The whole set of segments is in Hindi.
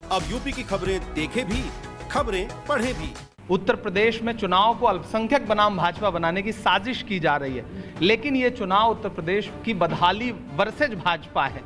अब यूपी की खबरें देखें भी, खबरें पढ़ें भी। उत्तर प्रदेश में चुनाव को अल्पसंख्यक बनाम भाजपा बनाने की साजिश की जा रही है, लेकिन ये चुनाव उत्तर प्रदेश की बदहाली वर्सेज भाजपा है।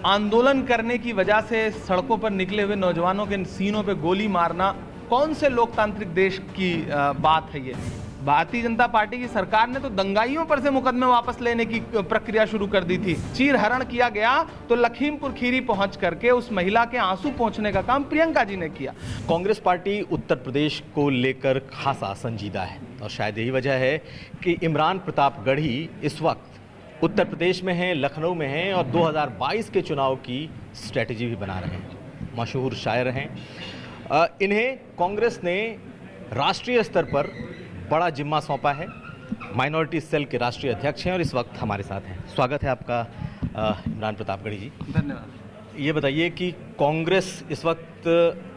आंदोलन करने की वजह से सड़कों पर निकले हुए नौजवानों के सीनों पे गोली मारना कौन से लोकतांत्रिक देश की बात है ये? भारतीय जनता पार्टी की सरकार ने तो दंगाइयों पर से मुकदमे वापस लेने की प्रक्रिया शुरू कर दी थी। चीरहरण किया गया तो लखीमपुर खीरी पहुंच करके उस महिला के आंसू पोंछने का काम प्रियंका जी ने किया। कांग्रेस पार्टी उत्तर प्रदेश को लेकर खासा संजीदा है और शायद यही वजह है कि इमरान प्रताप गढ़ी इस वक्त उत्तर प्रदेश में हैं, लखनऊ में हैं और 2022 के चुनाव की स्ट्रेटजी भी बना रहे हैं। मशहूर शायर हैं। इन्हें कांग्रेस ने राष्ट्रीय स्तर पर बड़ा जिम्मा सौंपा है। माइनॉरिटी सेल के राष्ट्रीय अध्यक्ष हैं और इस वक्त हमारे साथ हैं। स्वागत है आपका इमरान प्रताप गढ़ी जी। धन्यवाद। ये बताइए कि कांग्रेस इस वक्त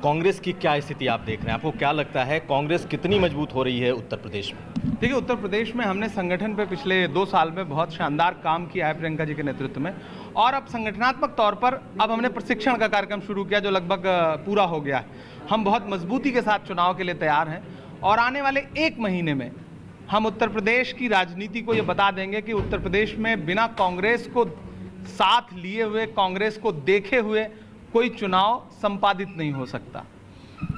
कांग्रेस की क्या स्थिति आप देख रहे हैं? आपको क्या लगता है कांग्रेस कितनी मजबूत हो रही है उत्तर प्रदेश में? देखिए, उत्तर प्रदेश में हमने संगठन पे पिछले 2 साल में बहुत शानदार काम किया है प्रियंका जी के नेतृत्व में, और अब संगठनात्मक तौर पर अब हमने प्रशिक्षण का कार्यक्रम शुरू किया जो लगभग पूरा हो गया है। हम बहुत मजबूती के साथ चुनाव के लिए तैयार हैं और आने वाले 1 महीने में हम उत्तर प्रदेश की राजनीति को ये बता देंगे कि उत्तर प्रदेश में बिना कांग्रेस को साथ लिए हुए, कांग्रेस को देखे हुए कोई चुनाव संपादित नहीं हो सकता।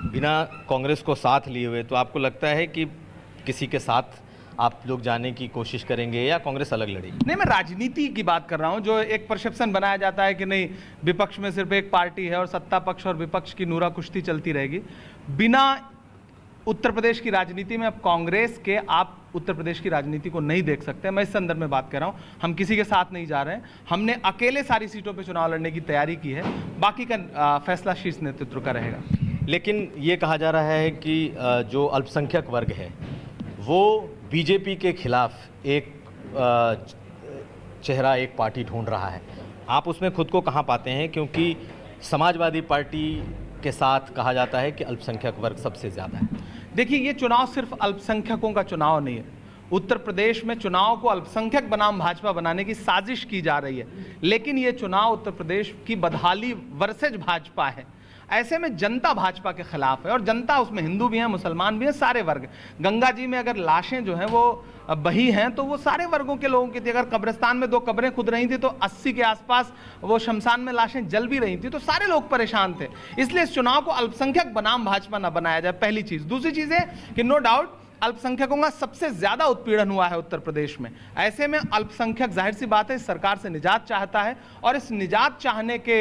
बिना कांग्रेस को साथ लिए हुए, तो आपको लगता है कि किसी के साथ आप लोग जाने की कोशिश करेंगे या कांग्रेस अलग लड़ेगी? नहीं, मैं राजनीति की बात कर रहा हूं। जो एक परसेप्शन बनाया जाता है कि नहीं, विपक्ष में सिर्फ एक पार्टी है और सत्ता पक्ष और विपक्ष की नूरा कुश्ती चलती रहेगी। बिना उत्तर प्रदेश की राजनीति में अब कांग्रेस के आप उत्तर प्रदेश की राजनीति को नहीं देख सकते। मैं इस संदर्भ में बात कर रहा हूं। हम किसी के साथ नहीं जा रहे हैं। हमने अकेले सारी सीटों पे चुनाव लड़ने की तैयारी की है। बाकी का फैसला शीर्ष नेतृत्व का रहेगा। लेकिन ये कहा जा रहा है कि जो अल्पसंख्यक वर्ग है वो बीजेपी के खिलाफ एक चेहरा, एक पार्टी ढूंढ रहा है। आप उसमें खुद को कहाँ पाते हैं? क्योंकि समाजवादी पार्टी के साथ कहा जाता है कि अल्पसंख्यक वर्ग सबसे ज़्यादा है। देखिए, ये चुनाव सिर्फ अल्पसंख्यकों का चुनाव नहीं है। उत्तर प्रदेश में चुनाव को अल्पसंख्यक बनाम भाजपा बनाने की साजिश की जा रही है, लेकिन ये चुनाव उत्तर प्रदेश की बदहाली वर्सेज भाजपा है। ऐसे में जनता भाजपा के खिलाफ है और जनता उसमें हिंदू भी हैं, मुसलमान भी हैं, सारे वर्ग। गंगा जी में अगर लाशें जो हैं वो बही हैं तो वो सारे वर्गों के लोगों की थी। अगर कब्रिस्तान में 2 कब्रें खुद रही थी तो 80 के आसपास वो शमशान में लाशें जल भी रही थी, तो सारे लोग परेशान थे। इसलिए इस चुनाव को अल्पसंख्यक बनाम भाजपा न बनाया जाए, पहली चीज। दूसरी चीज है कि नो डाउट अल्पसंख्यकों का सबसे ज्यादा उत्पीड़न हुआ है उत्तर प्रदेश में। ऐसे में अल्पसंख्यक जाहिर सी बात है इस सरकार से निजात चाहता है और इस निजात चाहने के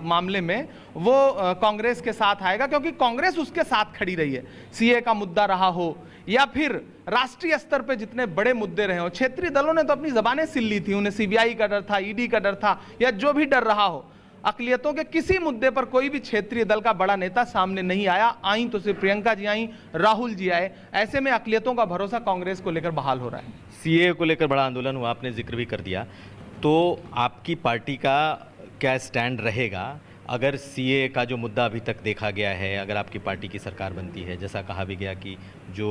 मामले में वो कांग्रेस के साथ आएगा, क्योंकि कांग्रेस उसके साथ खड़ी रही है। सीए का मुद्दा रहा हो या फिर राष्ट्रीय स्तर पे जितने बड़े मुद्दे रहे हो, क्षेत्रीय दलों ने तो अपनी जबानें सिल ली थी। उन्हें सीबीआई का डर था, ईडी का डर था, या जो भी डर रहा हो। अकलियतों के किसी मुद्दे पर कोई भी क्षेत्रीय दल का बड़ा नेता सामने नहीं आया। आई तो सिर्फ प्रियंका जी आई, राहुल जी आए। ऐसे में अकलियतों का भरोसा कांग्रेस को लेकर बहाल हो रहा है। सीए को लेकर बड़ा आंदोलन हुआ, आपने जिक्र भी कर दिया, तो आपकी पार्टी का क्या स्टैंड रहेगा अगर सीए का जो मुद्दा अभी तक देखा गया है, अगर आपकी पार्टी की सरकार बनती है, जैसा कहा भी गया कि जो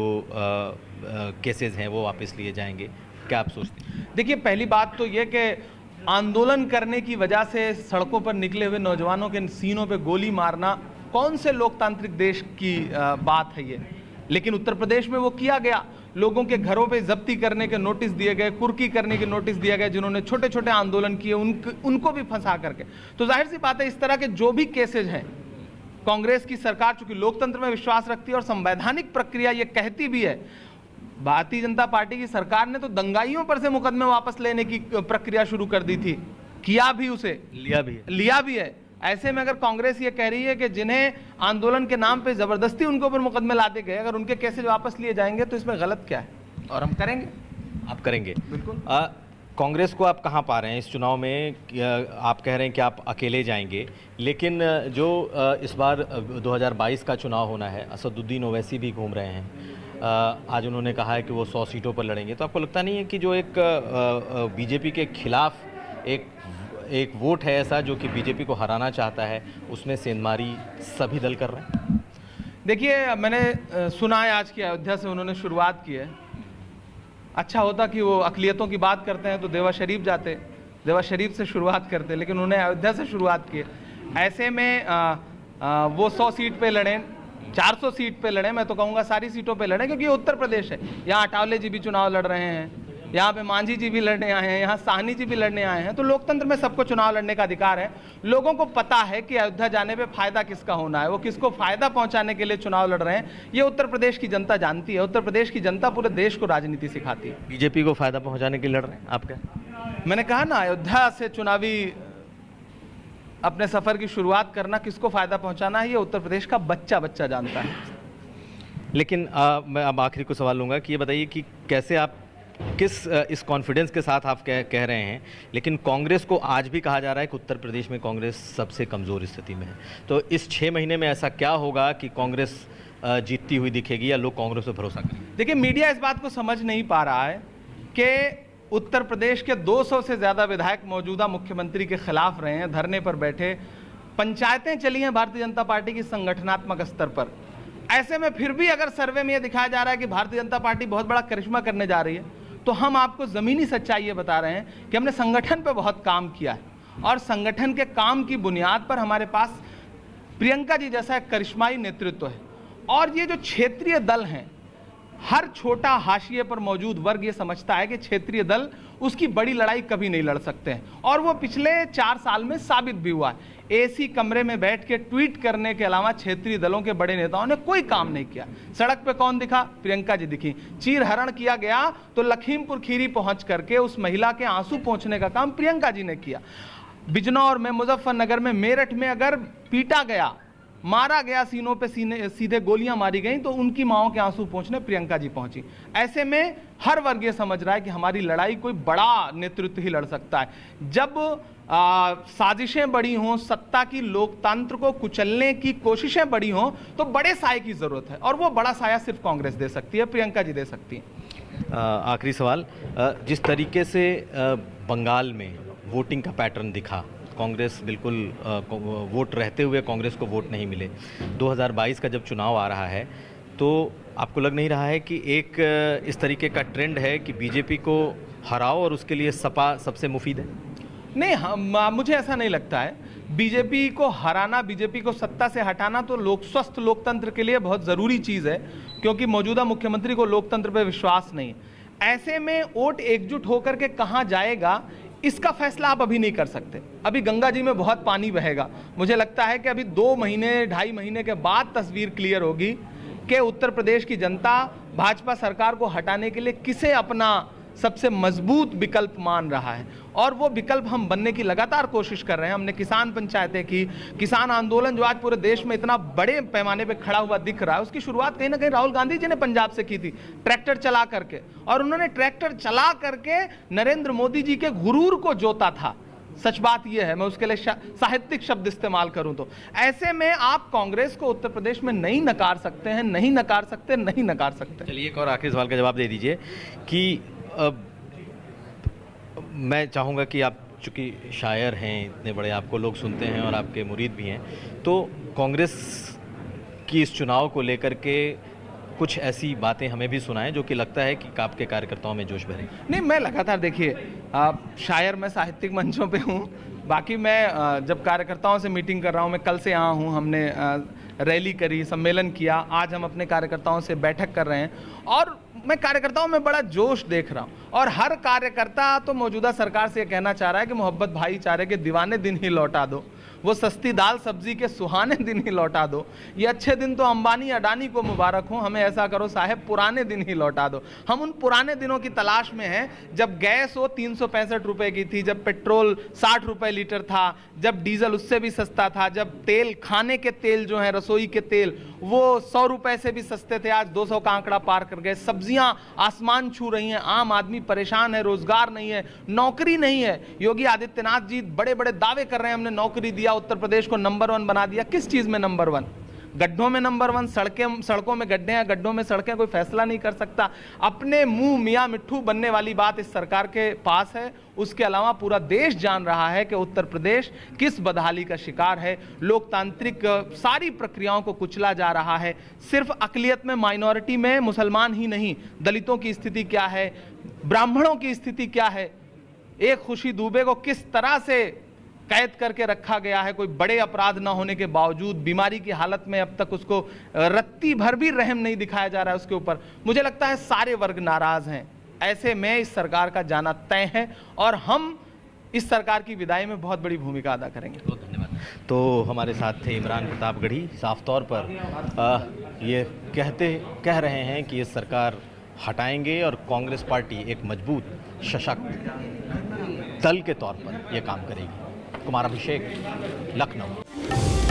केसेस हैं वो वापस लिए जाएंगे, क्या आप सोचते हैं? देखिए, पहली बात तो ये कि आंदोलन करने की वजह से सड़कों पर निकले हुए नौजवानों के सीनों पे गोली मारना कौन से लोकतांत्रिक देश की बात है ये? लेकिन उत्तर प्रदेश में वो किया गया। लोगों के घरों पे जब्ती करने के नोटिस दिए गए, कुर्की करने के नोटिस दिया गया, जिन्होंने छोटे छोटे आंदोलन किए उनको भी फंसा करके। तो जाहिर सी बात है इस तरह के जो भी केसेज हैं, कांग्रेस की सरकार चूंकि लोकतंत्र में विश्वास रखती है और संवैधानिक प्रक्रिया ये कहती भी है, भारतीय जनता पार्टी की सरकार ने तो दंगाइयों पर से मुकदमे वापस लेने की प्रक्रिया शुरू कर दी थी। किया भी, उसे लिया भी है। ऐसे में अगर कांग्रेस ये कह रही है कि जिन्हें आंदोलन के नाम पे जबरदस्ती उनके ऊपर मुकदमे लाते गए, अगर उनके केसेज वापस लिए जाएंगे तो इसमें गलत क्या है? और हम करेंगे। आप करेंगे? बिल्कुल। कांग्रेस को आप कहाँ पा रहे हैं इस चुनाव में? आप कह रहे हैं कि आप अकेले जाएंगे, लेकिन जो इस बार 2022 का चुनाव होना है, असदुद्दीन ओवैसी भी घूम रहे हैं। आज उन्होंने कहा है कि वो 100 सीटों पर लड़ेंगे। तो आपको लगता नहीं है कि जो एक बीजेपी के खिलाफ एक वोट है ऐसा जो कि बीजेपी को हराना चाहता है, उसमें सेंधमारी सभी दल कर रहे हैं? देखिए, मैंने सुना है आज की अयोध्या से उन्होंने शुरुआत की है। अच्छा होता कि वो अकलियतों की बात करते हैं तो देवा शरीफ जाते, देवा शरीफ से शुरुआत करते, लेकिन उन्होंने अयोध्या से शुरुआत की है। ऐसे में वो 100 सीट पे लड़ें, 400 सीट पे लड़ें, मैं तो कहूँगा सारी सीटों पे लड़ें, क्योंकि ये उत्तर प्रदेश है। यहाँ अटावले जी भी चुनाव लड़ रहे हैं, यहाँ पे मांझी जी भी लड़ने आए हैं, यहाँ साहनी जी भी लड़ने आए हैं। तो लोकतंत्र में सबको चुनाव लड़ने का अधिकार है। लोगों को पता है कि अयोध्या जाने पे फायदा किसका होना है, वो किसको फायदा पहुंचाने के लिए चुनाव लड़ रहे हैं, ये उत्तर प्रदेश की जनता जानती है। उत्तर प्रदेश की जनता पूरे देश को राजनीति सिखाती है। बीजेपी को फायदा पहुंचाने के लिए लड़ रहे हैं आप क्या? मैंने कहा ना, अयोध्या से चुनावी अपने सफर की शुरुआत करना, किसको फायदा पहुंचाना है, ये उत्तर प्रदेश का बच्चा बच्चा जानता है। लेकिन मैं अब आखिरी को सवाल लूँगा कि ये बताइए कि कैसे आप इस कॉन्फिडेंस के साथ आप कह रहे हैं, लेकिन कांग्रेस को आज भी कहा जा रहा है कि उत्तर प्रदेश में कांग्रेस सबसे कमज़ोर स्थिति में है। तो इस 6 महीने में ऐसा क्या होगा कि कांग्रेस जीतती हुई दिखेगी या लोग कांग्रेस पर भरोसा करेंगे? देखिए, मीडिया इस बात को समझ नहीं पा रहा है कि उत्तर प्रदेश के 200 से ज़्यादा विधायक मौजूदा मुख्यमंत्री के खिलाफ रहे हैं, धरने पर बैठे, पंचायतें चली हैं भारतीय जनता पार्टी की संगठनात्मक स्तर पर। ऐसे में फिर भी अगर सर्वे में यह दिखाया जा रहा है कि भारतीय जनता पार्टी बहुत बड़ा करिश्मा करने जा रही है, तो हम आपको ज़मीनी सच्चाई ये बता रहे हैं कि हमने संगठन पे बहुत काम किया है, और संगठन के काम की बुनियाद पर हमारे पास प्रियंका जी जैसा एक करिश्माई नेतृत्व है। और ये जो क्षेत्रीय दल हैं, हर छोटा हाशिए पर मौजूद वर्ग ये समझता है कि क्षेत्रीय दल उसकी बड़ी लड़ाई कभी नहीं लड़ सकते हैं, और वो पिछले 4 साल में साबित भी हुआ है। एसी कमरे में बैठ के ट्वीट करने के अलावा क्षेत्रीय दलों के बड़े नेताओं ने कोई काम नहीं किया। सड़क पे कौन दिखा? प्रियंका जी दिखी। चीर हरण किया गया तो लखीमपुर खीरी पहुंच करके उस महिला के आंसू पोंछने का काम प्रियंका जी ने किया। बिजनौर में, मुजफ्फरनगर में, मेरठ में अगर पीटा गया, मारा गया, सीनों पे सीधे गोलियां मारी गई, तो उनकी माओं के आंसू पहुंचने प्रियंका जी पहुंची। ऐसे में हर वर्ग ये समझ रहा है कि हमारी लड़ाई कोई बड़ा नेतृत्व ही लड़ सकता है। जब साजिशें बड़ी हों, सत्ता की लोकतंत्र को कुचलने की कोशिशें बड़ी हों, तो बड़े साये की जरूरत है, और वो बड़ा साया सिर्फ कांग्रेस दे सकती है, प्रियंका जी दे सकती हैं। आखिरी सवाल, जिस तरीके से बंगाल में वोटिंग का पैटर्न दिखा, कांग्रेस बिल्कुल वोट रहते हुए कांग्रेस को वोट नहीं मिले, 2022 का जब चुनाव आ रहा है, तो आपको लग नहीं रहा है कि एक इस तरीके का ट्रेंड है कि बीजेपी को हराओ और उसके लिए सपा सबसे मुफीद है? नहीं, मुझे ऐसा नहीं लगता है। बीजेपी को हराना, बीजेपी को सत्ता से हटाना तो स्वस्थ लोकतंत्र के लिए बहुत ज़रूरी चीज़ है, क्योंकि मौजूदा मुख्यमंत्री को लोकतंत्र पर विश्वास नहीं है। ऐसे में वोट एकजुट होकर के कहाँ जाएगा, इसका फैसला आप अभी नहीं कर सकते। अभी गंगा जी में बहुत पानी बहेगा। मुझे लगता है कि अभी 2 महीने 2.5 महीने के बाद तस्वीर क्लियर होगी कि उत्तर प्रदेश की जनता भाजपा सरकार को हटाने के लिए किसे अपना सबसे मजबूत विकल्प मान रहा है, और वो विकल्प हम बनने की लगातार कोशिश कर रहे हैं। हमने किसान पंचायतें की, किसान आंदोलन जो आज पूरे देश में इतना बड़े पैमाने पे खड़ा हुआ दिख रहा है, उसकी शुरुआत कहीं ना कहीं राहुल गांधी जी ने पंजाब से की थी, ट्रैक्टर चला करके। और उन्होंने ट्रैक्टर चला करके नरेंद्र मोदी जी के गुरूर को जोता था। सच बात यह है, मैं उसके लिए साहित्यिक शब्द इस्तेमाल करूं तो। ऐसे में आप कांग्रेस को उत्तर प्रदेश में नहीं नकार सकते हैं, नहीं नकार सकते, नहीं नकार सकते। चलिए, एक और आखिरी सवाल का जवाब दे दीजिए कि मैं चाहूँगा कि आप चूँकि शायर हैं, इतने बड़े, आपको लोग सुनते हैं और आपके मुरीद भी हैं, तो कांग्रेस की इस चुनाव को लेकर के कुछ ऐसी बातें हमें भी सुनाएं जो कि लगता है कि आपके कार्यकर्ताओं में जोश भरे। नहीं, मैं लगातार, देखिए, शायर मैं साहित्यिक मंचों पे हूँ, बाकी मैं जब कार्यकर्ताओं से मीटिंग कर रहा हूँ, मैं कल से यहाँ हूँ, हमने रैली करी, सम्मेलन किया, आज हम अपने कार्यकर्ताओं से बैठक कर रहे हैं, और मैं कार्यकर्ताओं में बड़ा जोश देख रहा हूँ। और हर कार्यकर्ता तो मौजूदा सरकार से ये कहना चाह रहा है कि मोहब्बत भाईचारे के दीवाने दिन ही लौटा दो, वो सस्ती दाल सब्जी के सुहाने दिन ही लौटा दो। ये अच्छे दिन तो अंबानी अडानी को मुबारक हो, हमें ऐसा करो साहब पुराने दिन ही लौटा दो। हम उन पुराने दिनों की तलाश में हैं जब गैस वो 365 रुपए की थी, जब पेट्रोल 60 रुपए लीटर था, जब डीजल उससे भी सस्ता था, जब तेल, खाने के तेल जो है, रसोई के तेल, वो 100 रुपए से भी सस्ते थे, आज 200 का आंकड़ा पार कर गए। सब्जियां आसमान छू रही हैं, आम आदमी परेशान है, रोजगार नहीं है, नौकरी नहीं है। योगी आदित्यनाथ जी बड़े बड़े दावे कर रहे हैं, हमने नौकरी दिया, उत्तर प्रदेश को नंबर 1 बना दिया। किस चीज में नंबर 1? गड्ढों में नंबर 1, सड़कों में गड्ढे हैं, गड्ढों में सड़कें, कोई फैसला नहीं कर सकता। अपने मुंह मियां मिट्ठू बनने वाली बात इस सरकार के पास है। उसके अलावा पूरा देश जान रहा है कि उत्तर प्रदेश किस बदहाली का शिकार है। लोकतांत्रिक सारी प्रक्रियाओं को कुचला जा रहा है। सिर्फ अकलियत में, माइनॉरिटी में मुसलमान ही नहीं, दलितों की स्थिति क्या है, ब्राह्मणों की स्थिति क्या है, एक खुशी दुबे को किस तरह से कैद करके रखा गया है, कोई बड़े अपराध न होने के बावजूद बीमारी की हालत में अब तक उसको रत्ती भर भी रहम नहीं दिखाया जा रहा है उसके ऊपर। मुझे लगता है सारे वर्ग नाराज हैं। ऐसे में इस सरकार का जाना तय है और हम इस सरकार की विदाई में बहुत बड़ी भूमिका अदा करेंगे। बहुत धन्यवाद। तो हमारे साथ थे इमरान प्रतापगढ़ी, साफ तौर पर ये कह रहे हैं कि ये सरकार हटाएंगे और कांग्रेस पार्टी एक मजबूत सशक्त दल के तौर पर यह काम करेगी। कुमार अभिषेक, लखनऊ।